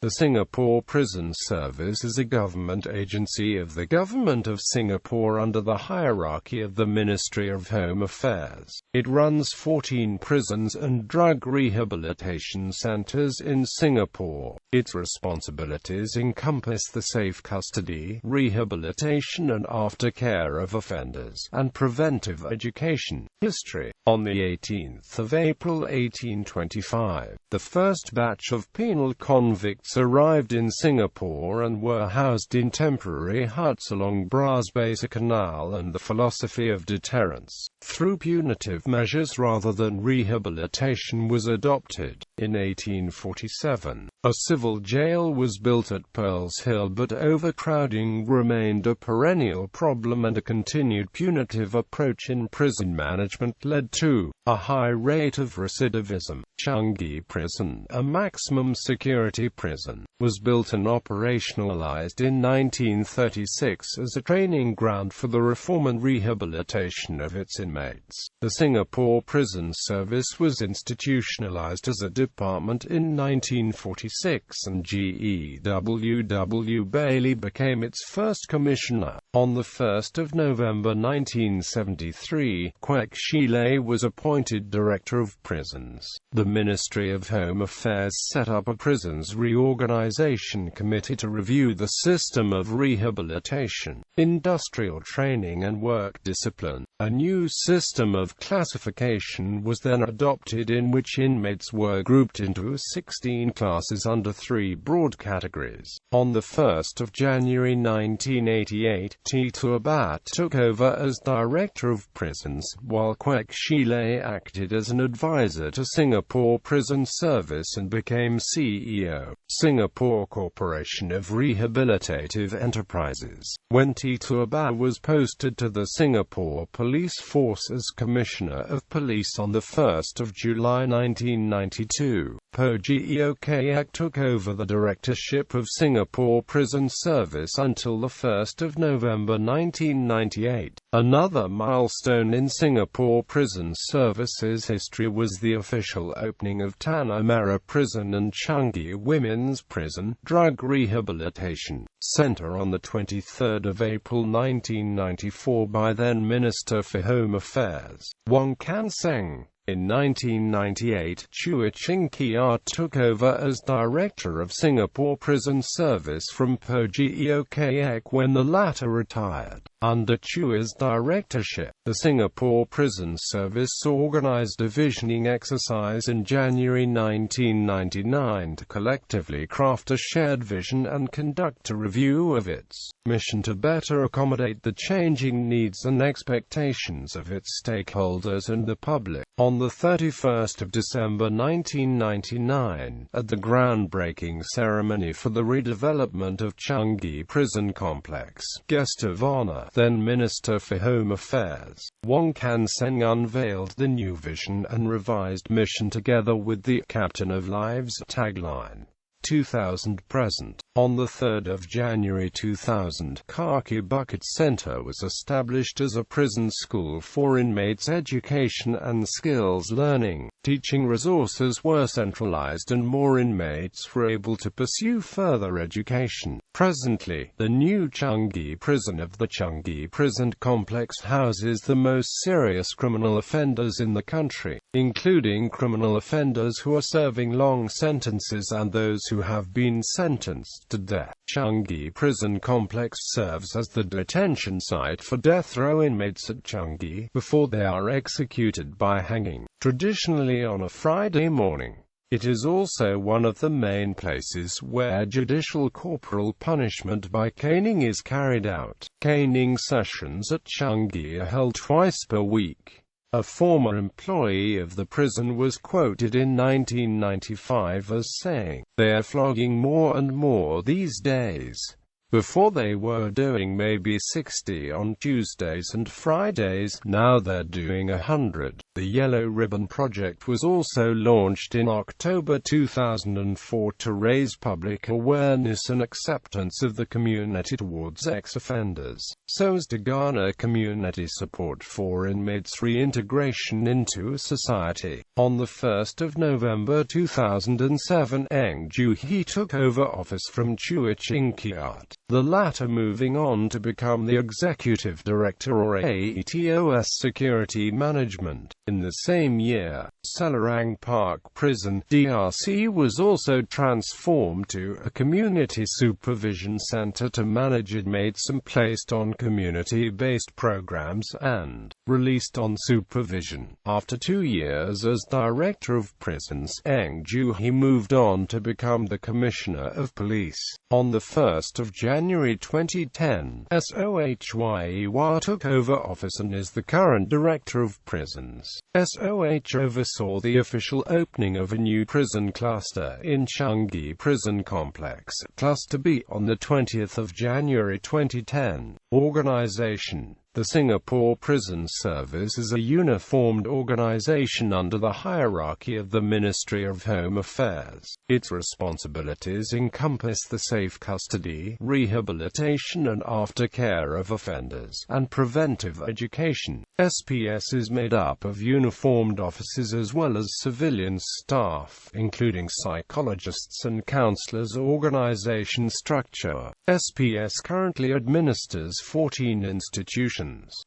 The Singapore Prison Service is a government agency of the Government of Singapore under the hierarchy of the Ministry of Home Affairs. It runs 14 prisons and drug rehabilitation centres in Singapore. Its responsibilities encompass the safe custody, rehabilitation and aftercare of offenders, and preventive education. History. On the 18th of April 1825, the first batch of penal convicts arrived in Singapore and were housed in temporary huts along Bras Basah Canal, and the philosophy of deterrence through punitive measures rather than rehabilitation was adopted. In 1847, a civil jail was built at Pearls Hill, but overcrowding remained a perennial problem, and a continued punitive approach in prison management led to a high rate of recidivism. Changi Prison, a maximum security prison, was built and operationalized in 1936 as a training ground for the reform and rehabilitation of its inmates. The Singapore Prison Service was institutionalized as a department in 1946, and G.E.W.W. Bailey became its first commissioner. On the 1st of November 1973, Kwek Shilay was appointed Director of Prisons. The Ministry of Home Affairs set up a Prisons Reorganization Committee to review the system of rehabilitation, industrial training and work discipline. A new system of classification was then adopted, in which inmates were grouped into 16 classes under 3 broad categories. On the 1st of January 1988, Tito Abat took over as Director of Prisons, while Kwek Shilay acted as an advisor to Singapore Prison Service and became CEO, Singapore Corporation of Rehabilitative Enterprises. When Tito Abat was posted to the Singapore Police Force as Commissioner of Police on the 1st of July 1992, Po Geo Kayak took over the directorship of Singapore Prison Service until the 1st of November 1998. Another milestone in Singapore Prison Service's history was the official opening of Tanah Merah Prison and Changi Women's Prison Drug Rehabilitation Centre on the 23rd of April 1994 by then Minister for Home Affairs, Wong Kan Seng. In 1998, Chua Ching Kiat took over as Director of Singapore Prison Service from Po Geo Kayak when the latter retired. Under Chua's directorship, the Singapore Prison Service organized a visioning exercise in January 1999 to collectively craft a shared vision and conduct a review of its mission to better accommodate the changing needs and expectations of its stakeholders and the public. On the 31st of December 1999, at the groundbreaking ceremony for the redevelopment of Changi Prison Complex, guest of honor, then Minister for Home Affairs, Wong Kan Seng unveiled the new vision and revised mission together with the Captain of Lives tagline. 2000 present. On the 3rd of January 2000, Kaki Bucket Centre was established as a prison school for inmates' education and skills learning. Teaching resources were centralized and more inmates were able to pursue further education. Presently, the new Changi Prison of the Changi Prison Complex houses the most serious criminal offenders in the country, including criminal offenders who are serving long sentences and those who have been sentenced to death. Changi Prison Complex serves as the detention site for death row inmates at Changi before they are executed by hanging, traditionally on a Friday morning. It is also one of the main places where judicial corporal punishment by caning is carried out. Caning sessions at Changi are held twice per week. A former employee of the prison was quoted in 1995 as saying, "They are flogging more and more these days. Before they were doing maybe 60 on Tuesdays and Fridays, now they're doing 100. The Yellow Ribbon Project was also launched in October 2004 to raise public awareness and acceptance of the community towards ex-offenders, so as to garner community support for inmates' reintegration into society. On the 1st of November 2007, Eng Joo-hee took over office from Choi-Ching-kiat, the latter moving on to become the Executive Director or AETOS Security Management. In the same year, Selarang Park Prison, DRC was also transformed to a community supervision center to manage inmates and placed on community-based programs and released on supervision. After 2 years as Director of Prisons, Eng Joo-hee moved on to become the Commissioner of Police. On the 1st of January 2010, SOHYEWA took over office and is the current Director of Prisons. SOH oversaw the official opening of a new prison cluster in Changi Prison Complex, Cluster B, on the 20th of January 2010. Organization: the Singapore Prison Service is a uniformed organization under the hierarchy of the Ministry of Home Affairs. Its responsibilities encompass the safe custody, rehabilitation and aftercare of offenders, and preventive education. SPS is made up of uniformed officers as well as civilian staff, including psychologists and counselors. Organization structure: SPS currently administers 14 institutions.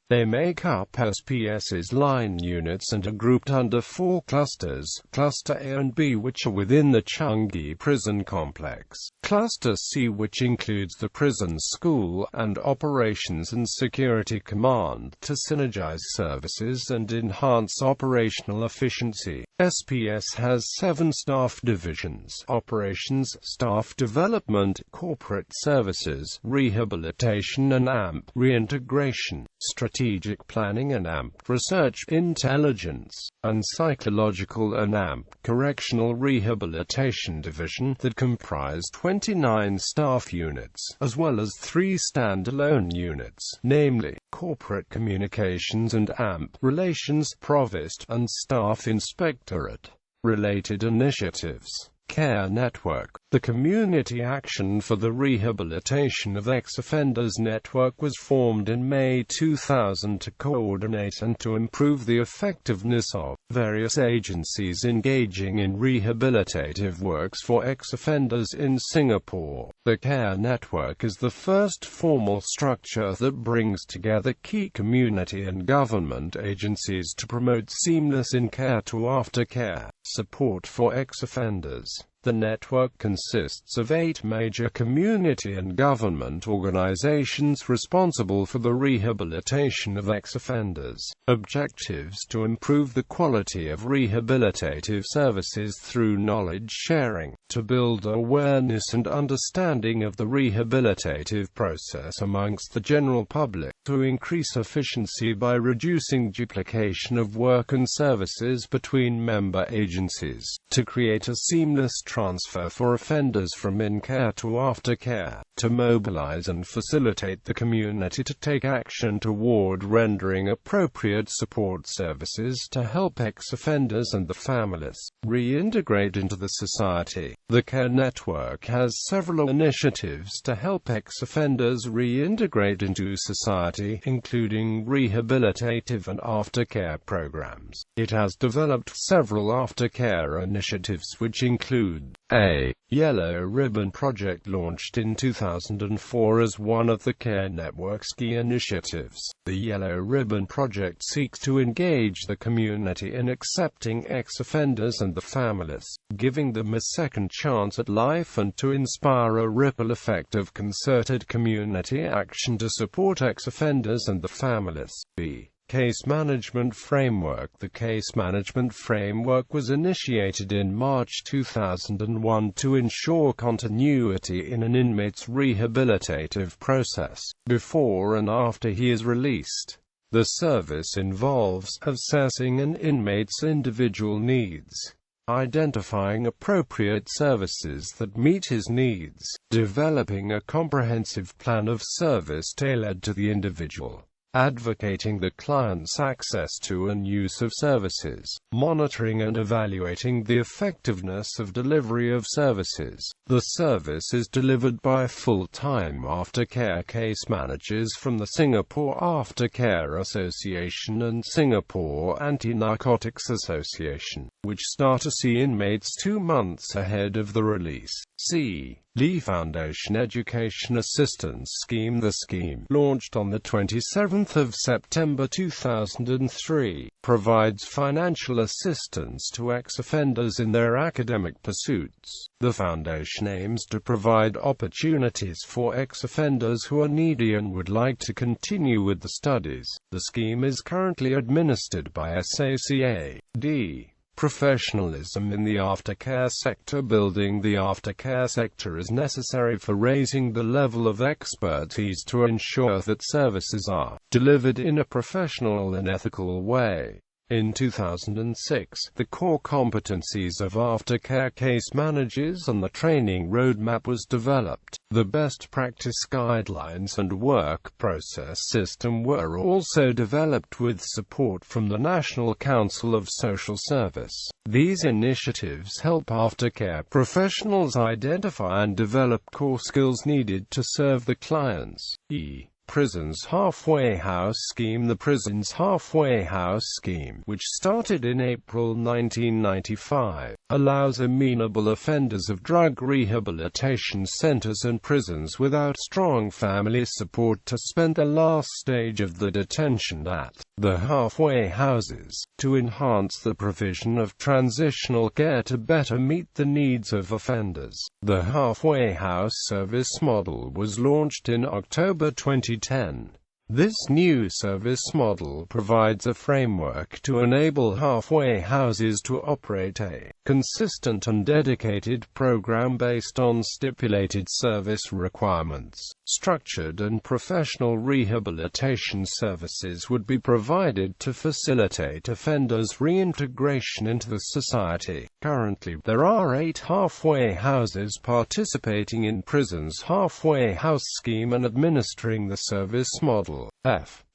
They make up SPS's line units and are grouped under 4 clusters, Cluster A and B, which are within the Changi Prison Complex, Cluster C, which includes the prison school, and Operations and Security Command to synergize services and enhance operational efficiency. SPS has 7 staff divisions: Operations, Staff Development, Corporate Services, Rehabilitation and AMP, Reintegration, Strategic Planning and AMP, Research, Intelligence, and Psychological and AMP, Correctional Rehabilitation Division, that comprise 29 staff units, as well as 3 standalone units, namely, Corporate Communications and AMP, Relations, Provost, and Staff Inspectorate. Related initiatives: Care Network. The Community Action for the Rehabilitation of Ex-Offenders Network was formed in May 2000 to coordinate and to improve the effectiveness of various agencies engaging in rehabilitative works for ex-offenders in Singapore. The Care Network is the first formal structure that brings together key community and government agencies to promote seamless in-care to aftercare support for ex-offenders. The network consists of 8 major community and government organizations responsible for the rehabilitation of ex-offenders. Objectives: to improve the quality of rehabilitative services through knowledge sharing, to build awareness and understanding of the rehabilitative process amongst the general public, to increase efficiency by reducing duplication of work and services between member agencies, to create a seamless transfer for offenders from in-care to aftercare, to mobilize and facilitate the community to take action toward rendering appropriate support services to help ex-offenders and the families reintegrate into the society. The Care Network has several initiatives to help ex-offenders reintegrate into society, including rehabilitative and aftercare programs. It has developed several aftercare initiatives which include a Yellow Ribbon Project, launched in 2004 as one of the Care Network's key initiatives. The Yellow Ribbon Project seeks to engage the community in accepting ex-offenders and the families, giving them a second chance at life, and to inspire a ripple effect of concerted community action to support ex-offenders and the families. B. Case Management Framework. The Case Management Framework was initiated in March 2001 to ensure continuity in an inmate's rehabilitative process, before and after he is released. The service involves assessing an inmate's individual needs, identifying appropriate services that meet his needs, developing a comprehensive plan of service tailored to the individual, advocating the client's access to and use of services, monitoring and evaluating the effectiveness of delivery of services. The service is delivered by full-time aftercare case managers from the Singapore Aftercare Association and Singapore Anti-Narcotics Association, which start to see inmates 2 months ahead of the release. C. Lee Foundation Education Assistance Scheme. The scheme, launched on the 27th of September 2003, provides financial assistance to ex-offenders in their academic pursuits. The foundation aims to provide opportunities for ex-offenders who are needy and would like to continue with the studies. The scheme is currently administered by SACA.D. Professionalism in the aftercare sector. Building the aftercare sector is necessary for raising the level of expertise to ensure that services are delivered in a professional and ethical way. In 2006, the core competencies of aftercare case managers and the training roadmap was developed. The best practice guidelines and work process system were also developed with support from the National Council of Social Service. These initiatives help aftercare professionals identify and develop core skills needed to serve the clients. Prison's Halfway House Scheme. The Prison's Halfway House Scheme, which started in April 1995, allows amenable offenders of drug rehabilitation centers and prisons without strong family support to spend the last stage of the detention at the halfway houses, to enhance the provision of transitional care to better meet the needs of offenders. The halfway house service model was launched in October 2010. This new service model provides a framework to enable halfway houses to operate a consistent and dedicated program based on stipulated service requirements. Structured and professional rehabilitation services would be provided to facilitate offenders' reintegration into the society. Currently, there are 8 halfway houses participating in Prison's Halfway House Scheme and administering the service model.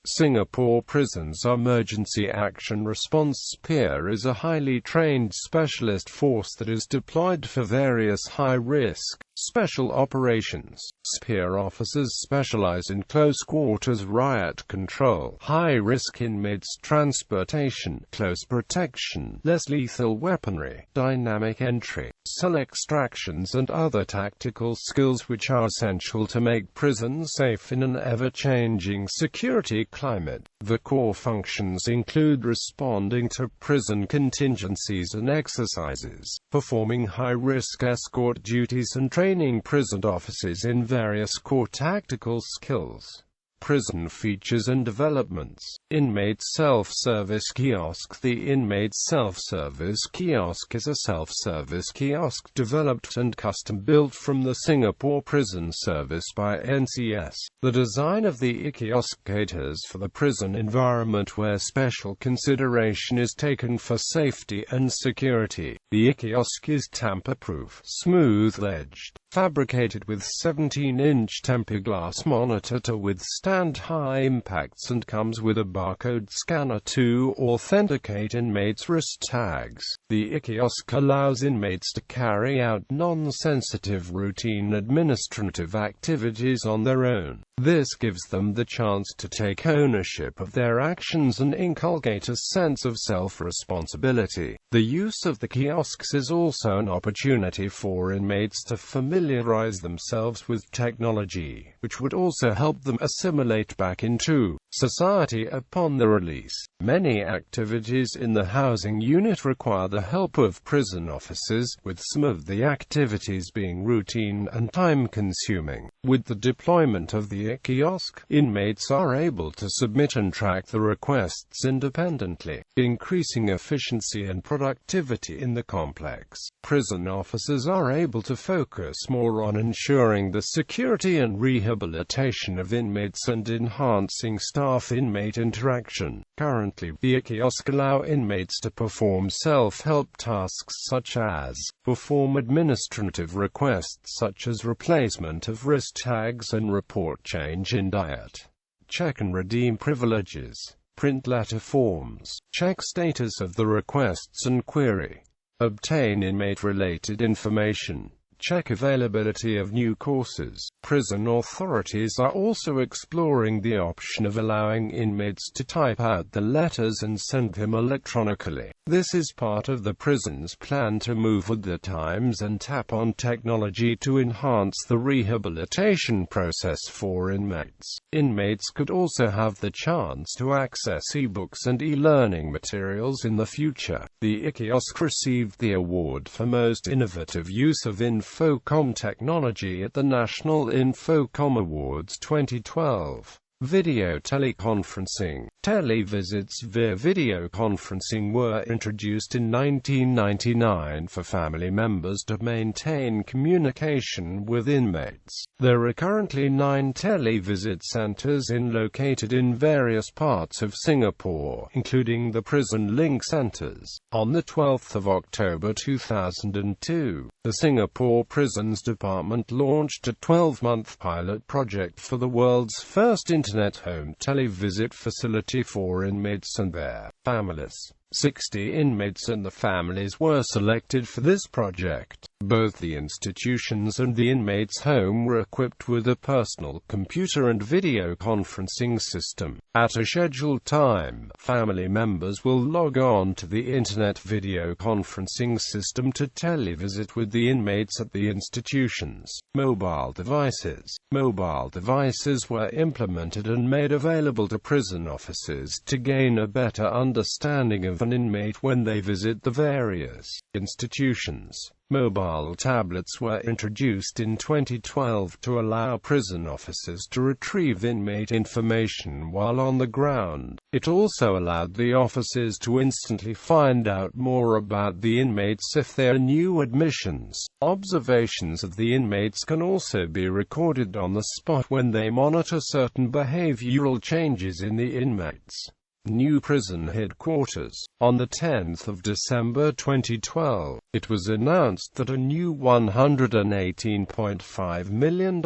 Singapore Prison's Emergency Action Response SPEAR is a highly trained specialist force that is deployed for various high-risk special operations. SPEAR officers specialize in close-quarters riot control, high-risk inmates transportation, close protection, less lethal weaponry, dynamic entry, cell extractions and other tactical skills which are essential to make prisons safe in an ever-changing security climate. The core functions include responding to prison contingencies and exercises, performing high-risk escort duties and training prison officers in various core tactical skills. Prison features and developments. Inmate Self-Service Kiosk. The Inmate Self-Service Kiosk is a self-service kiosk developed and custom-built from the Singapore Prison Service by NCS. The design of the kiosk caters for the prison environment where special consideration is taken for safety and security. The kiosk is tamper-proof, smooth-edged, fabricated with 17-inch tempered glass monitor to withstand high impacts and comes with a barcode scanner to authenticate inmates' wrist tags. The kiosk allows inmates to carry out non-sensitive routine administrative activities on their own. This gives them the chance to take ownership of their actions and inculcate a sense of self-responsibility. The use of the kiosks is also an opportunity for inmates to familiarize themselves with technology, which would also help them assimilate back into society upon the release. Many activities in the housing unit require the help of prison officers, with some of the activities being routine and time-consuming. With the deployment of the kiosk, inmates are able to submit and track the requests independently, increasing efficiency and productivity in the complex. Prison officers are able to focus more on ensuring the security and rehabilitation of inmates and enhancing staff-inmate interaction. Currently, the kiosks allow inmates to perform self-help tasks such as perform administrative requests such as replacement of wrist tags and report change in diet. check and redeem privileges, print letter forms, check status of the requests and query, obtain inmate-related information, check availability of new courses. Prison authorities are also exploring the option of allowing inmates to type out the letters and send them electronically. This is part of the prison's plan to move with the times and tap on technology to enhance the rehabilitation process for inmates. Inmates could also have the chance to access e-books and e-learning materials in the future. The e-kiosk received the award for most innovative use of Infocom technology at the National Infocom Awards 2012. Video teleconferencing. Televisits via video conferencing were introduced in 1999 for family members to maintain communication with inmates. There are currently 9 televisit centers located in various parts of Singapore, including the Prison Link centers. On the 12th of October 2002, the Singapore Prisons Department launched a 12-month pilot project for the world's first internet home televisit facility for inmates and their families. 60 inmates and the families were selected for this project. Both the institutions and the inmates' home were equipped with a personal computer and video conferencing system. At a scheduled time, family members will log on to the internet video conferencing system to televisit with the inmates at the institutions. Mobile devices. Mobile devices were implemented and made available to prison officers to gain a better understanding of an inmate when they visit the various institutions. Mobile tablets were introduced in 2012 to allow prison officers to retrieve inmate information while on the ground. It also allowed the officers to instantly find out more about the inmates if there are new admissions. Observations of the inmates can also be recorded on the spot when they monitor certain behavioral changes in the inmates. New prison headquarters. On the 10th of December 2012, it was announced that a new $118.5 million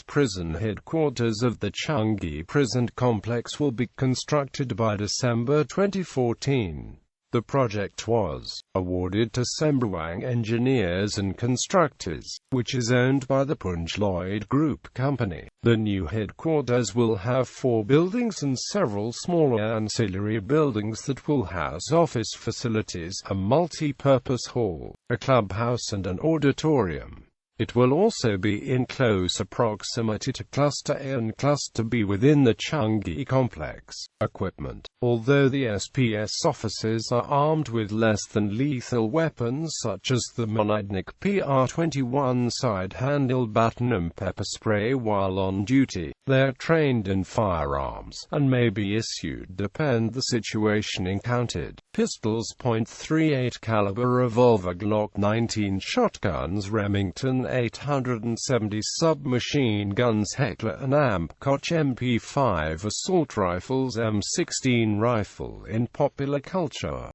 prison headquarters of the Changi Prison complex will be constructed by December 2014. The project was awarded to Sembrewang Engineers and Constructors, which is owned by the Punj Lloyd Group Company. The new headquarters will have 4 buildings and several smaller ancillary buildings that will house office facilities, a multi-purpose hall, a clubhouse and an auditorium. It will also be in closer proximity to Cluster A and Cluster B within the Changi complex. Equipment. Although the SPS officers are armed with less than lethal weapons such as the Monidnik PR-21 side-handled baton and pepper spray while on duty, they are trained in firearms, and may be issued depend the situation encountered. Pistols .38 caliber revolver Glock 19 shotguns Remington 870 submachine guns Heckler & Amp Koch MP5 assault rifles M16 rifle in popular culture.